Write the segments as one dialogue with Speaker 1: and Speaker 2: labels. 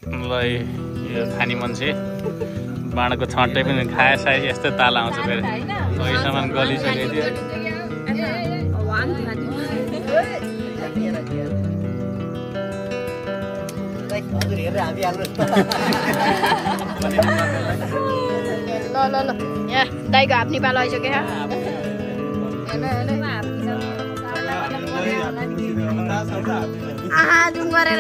Speaker 1: ल यो खाने मान्छे बाँडको छट्टै पनि खाए साइ यस्तो ताल आउँछ फेरि अहिलेसम्म गलिसकेको थियो
Speaker 2: ल यहाँ दाइको हात नेपाल आइसक्यो आहा जुम गरेर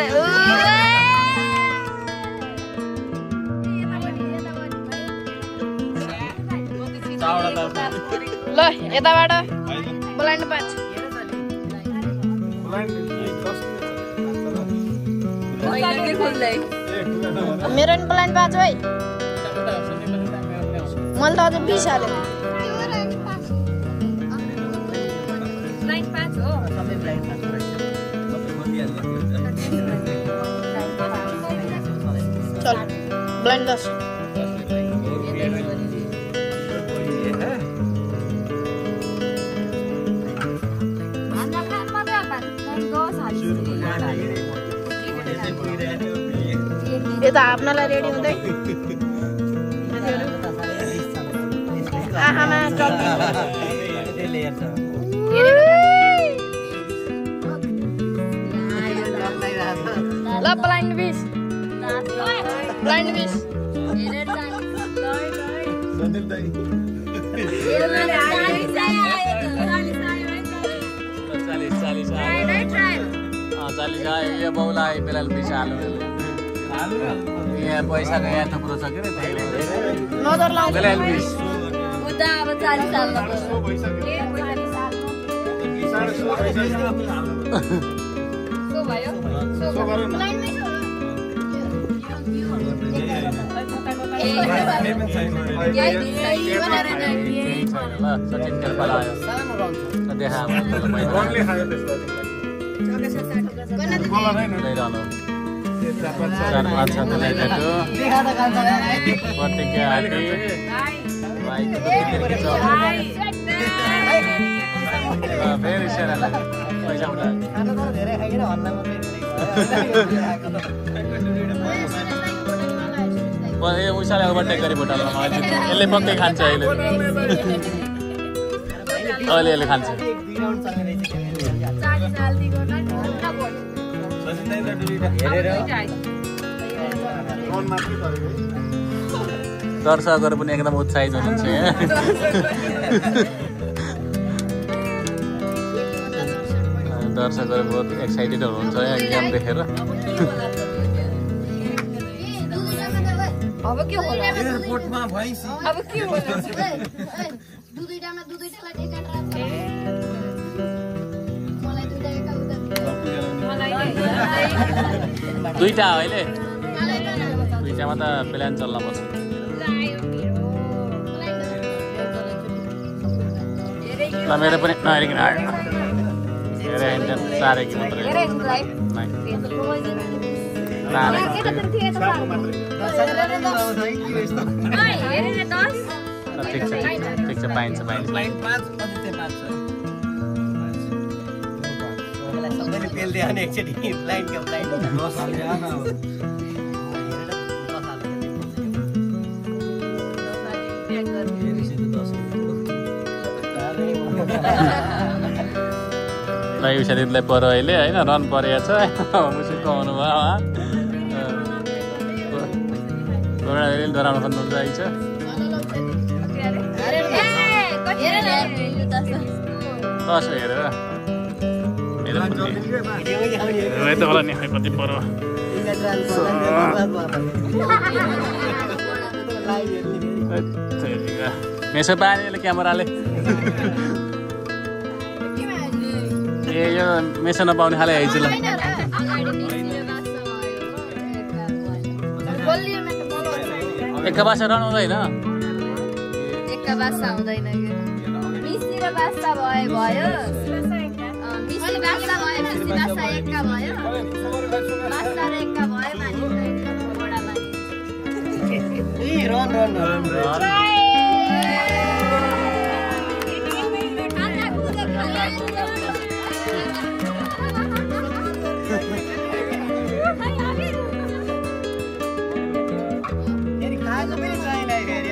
Speaker 2: ल यताबाट ब्लाइन्ड पाँच मेरो नि ब्लाइन्ड पाँच है मैले त अझ 20 हालेँ चल ब्लाइन्ड 10 यता आफ्नलाई रेडी हुँदै आहामा ल ब्लाइन्ड 20 ब्लाइन्ड 20
Speaker 1: 40 आयो यो बाउलाई बेला 20 हाल्नु यहाँ पैसाको यहाँ थुप्रो छ के
Speaker 2: नजर लाउँछ
Speaker 1: बेला 20
Speaker 3: उता अब 40 साल सो भयो सो ब्लाइन्ड 20
Speaker 1: सचिन खेलपाल आयो देखा लैरहनु 4-5 छलाई भेट्यो प्रतिज्ञा हाली फेरि सेरालाई पैसा उठा उसाले ओभरटेक गरी भुटानमा यसले पक्कै खान्छ अहिले अहिले खान्छ दर्शकहरू पनि एकदम उत्साहित हुनुहुन्छ दर्शकहरू बहुत एक्साइटेड हुनुहुन्छ यहाँ गेम देखेर
Speaker 3: अब के होला
Speaker 4: एयरपोर्टमा भइस
Speaker 3: अब के होला
Speaker 2: दुईटामा दुईटालाई ढेका राख्छ मलाई दुईटा एका उता
Speaker 1: दुईटा अहिले दुईटामा त प्लान चल्न पर्छ ल मेरो पनि नहेरिकन आयो हेरे साह्रै कि मात्रै ठिक छ पाइन्छ ल यो शरीरलाई पर अहिले होइन रन परेको छ मुसुक आउनु भयो डराउनु खोज्नुहुन्छ है छ तसो हेरेर मेरो त होला नि कति पर मेसो पानीले क्यामेराले ए यो मेसो नपाउने खाले आइज ल एका बासा रन हुँदैन
Speaker 3: एका बासा हुँदैन मिसी र बासा भयो मिसी बासा भयो मिसी बासा एका भयो बासा र एका भयो मानि बडा मानि
Speaker 4: ए रन आज पनि चाहिँदै फेरि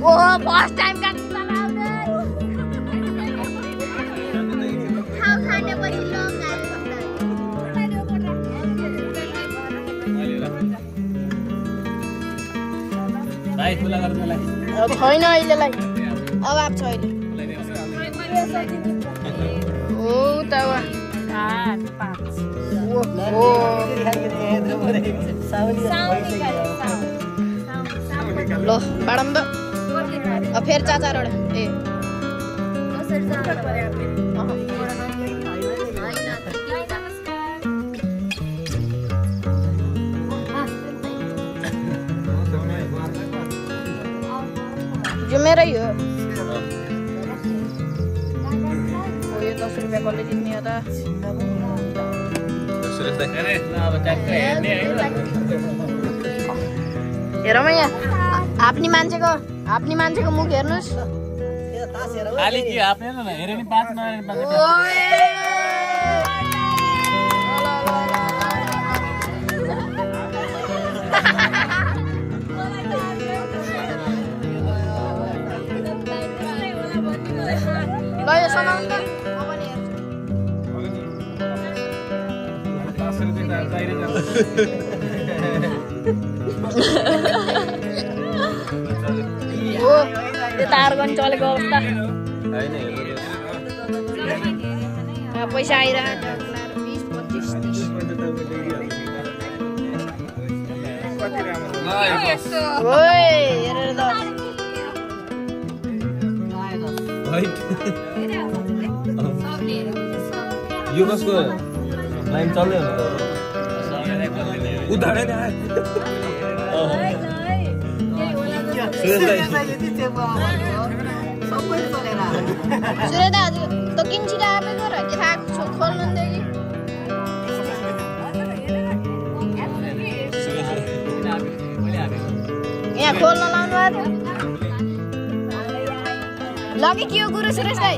Speaker 2: ओ फर्स्ट टाइम का छैन अहिलेलाई अभाव छ अहिले हो त ल बाडम त फेरि चाचाबाट ए जो मेरै हो यो 10 रुपियाँ कसले जित्ने हो त हेरौँ यहाँ आफ्नी मान्छेको मुख हेर्नुहोस्
Speaker 1: खाली के आफ्नै न हेरे नि पाँच
Speaker 2: ल यो समाउनु त म पनि हेर्छु हो त्यो तार पनि चलेको अवस्था पैसा आइरहेको 20, 25, 30 ओइ हेरेर ल
Speaker 5: यो कसको लाइन चल्दै हो उधारै
Speaker 2: सुरे दाजु त किन्छिरा आएको र के थाहा खोल्नु यहाँ खोल्न लाउनु भएको थियो लगे के हो गुरु सुरेश भाइ